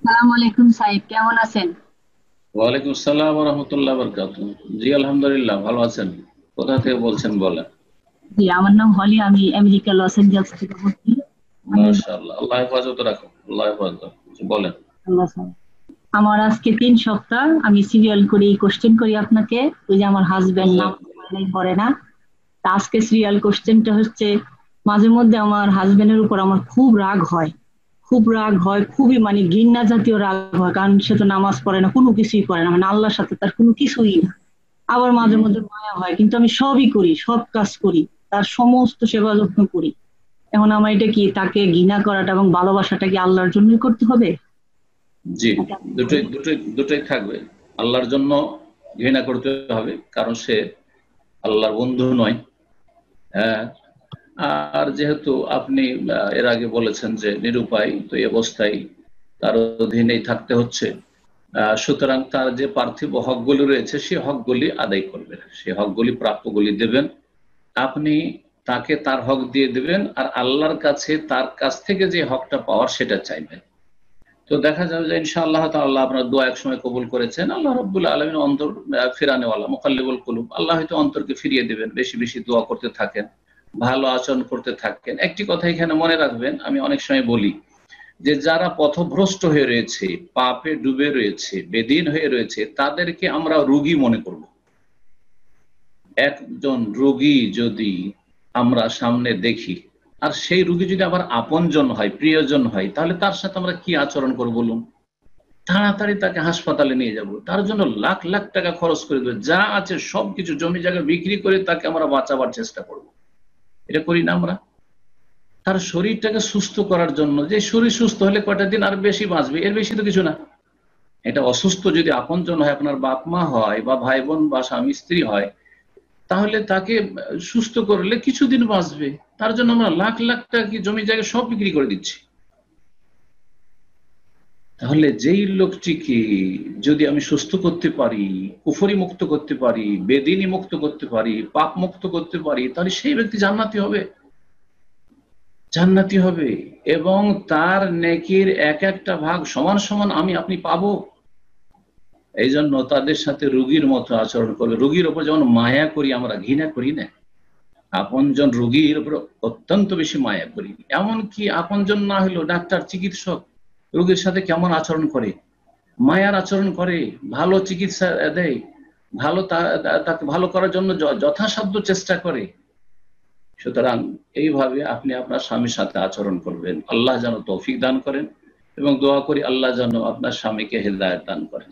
সালাম আলাইকুম সাহেব, কেমন আছেন? ওয়ালাইকুম আসসালাম ওয়া রাহমাতুল্লাহি ওয়া বারাকাতুহু। জি আলহামদুলিল্লাহ, ভালো আছেন? কোথা থেকে বলছেন বলেন? জি, আমার নাম হলি। আমি আমেরিকা লস এঞ্জেলস থেকে বলছি। আমি মাশাআল্লাহ, আল্লাহ হেফাজত রাখুন, আল্লাহ হেফাজত রাখুন। বলেন। আল্লাহ সাহেব, আমার আজকে 3 সপ্তাহ আমি সিরিয়াল করি, কোশ্চেন করি আপনাকে। ওই যে আমার হাজবেন্ড আল্লাহ। নাম পড়ে না। তা আজকে সিরিয়াল কোশ্চেনটা হচ্ছে, মাঝে মধ্যে আমার হাজবেন্ডের উপর আমার খুব রাগ হয়। খুব রাগ হয়, খুবই মানে ঘৃণা জাতীয় রাগ হয়, কারণ সে তো নামাজ পড়ে না, কোনো কিছুই করে না, মানে আল্লাহর সাথে তার কোনো কিছুই না। আবার মাঝে হুম, মধ্যে মায়া হয়, কিন্তু আমি সবই করি, সব কাজ করি, তার সমস্ত সেবা যত্ন করি। এখন আমার এটা কি, তাকে ঘৃণা করাটা এবং ভালোবাসাটা কি আল্লাহর জন্যই করতে হবে? জি, নাকি আমি দুটোই দুটোই দুটোই থাকবে। আল্লাহর জন্য ঘৃণা করতে হবে, কারণ সে আল্লাহর বন্ধু নয়। হ্যাঁ। আর যেহেতু আপনি এর আগে বলেছেন যে নিরুপায়, তো এই অবস্থায় তার অধীনেই থাকতে হচ্ছে। সুতরাং তার যে পার্থিব হকগুলি রয়েছে সে হকগুলি আদায় করবেন, সে হকগুলি প্রাপ্যগুলি দেবেন। আপনি তাকে তার হক দিয়ে দিবেন, আর আল্লাহর কাছে তার কাছ থেকে যে হকটা পাওয়ার সেটা চাইবেন। তো দেখা যাবে যে ইনশাআল্লাহ তাআলা আপনার দোয়া এক সময় কবুল করেছেন। আল্লাহ রাব্বুল আলামিন অন্তর ফিরানেওয়ালা, মুকাল্লিবুল কুলুব। আল্লাহ হয়তো অন্তরকে ফিরিয়ে দিবেন। বেশি বেশি দোয়া করতে থাকেন, ভালো আচরণ করতে থাকেন। একটি কথা এখানে মনে রাখবেন, আমি অনেক সময় বলি যে যারা পথভ্রষ্ট হয়ে রয়েছে, পাপে ডুবে রয়েছে, বেদিন হয়ে রয়েছে, তাদেরকে আমরা রোগী মনে করব। একজন রোগী যদি আমরা সামনে দেখি, আর সেই রোগী যদি আবার আপনজন হয়, প্রিয়জন হয়, তাহলে তার সাথে আমরা কি আচরণ করব বলুন? তাড়াতাড়ি তাকে হাসপাতালে নিয়ে যাব, তার জন্য লাখ লাখ টাকা খরচ করে দেবো, যা আছে সবকিছু জমি জায়গা বিক্রি করে তাকে আমরা বাঁচাবার চেষ্টা করব। এটা করি না আমরা? তার শরীরটাকে সুস্থ করার জন্য, যে শরীর সুস্থ হলে কয়টা দিন আর বেশি বাঁচবে, এর বেশি তো কিছু না। এটা অসুস্থ যদি আপনজন হয়, আপনার বাপ মা হয় বা ভাই বোন বা স্বামী স্ত্রী হয়, তাহলে তাকে সুস্থ করলে কিছুদিন বাঁচবে। তার জন্য আমরা লাখ লাখ টাকা কি জমি জায়গা সব বিক্রি করে দিচ্ছি। তাহলে যেই লোকটিকে যদি আমি সুস্থ করতে পারি, কুফরি মুক্ত করতে পারি, বেদিনী মুক্ত করতে পারি, পাপ মুক্ত করতে পারি, তাহলে সেই ব্যক্তি জান্নাতি হবে। জান্নাতি হবে। এবং তার নেকির এক একটা ভাগ সমান সমান আমি আপনি পাবো। এই জন্য তাদের সাথে রোগীর মতো আচরণ করবে। রোগীর ওপর যেমন মায়া করি, আমরা ঘৃণা করি না, আপনজন রোগীর উপর অত্যন্ত বেশি মায়া করি। এমনকি আপনজন না হলেও ডাক্তার, চিকিৎসক রোগীর সাথে কেমন আচরণ করে, মায়ার আচরণ করে, ভালো চিকিৎসা দেয়, ভালো তাকে ভালো করার জন্য যথাসাধ্য চেষ্টা করে। সুতরাং এইভাবে আপনি আপনার স্বামীর সাথে আচরণ করবেন। আল্লাহ যেন তৌফিক দান করেন, এবং দোয়া করি আল্লাহ যেন আপনার স্বামীকে হেদায়েত দান করেন।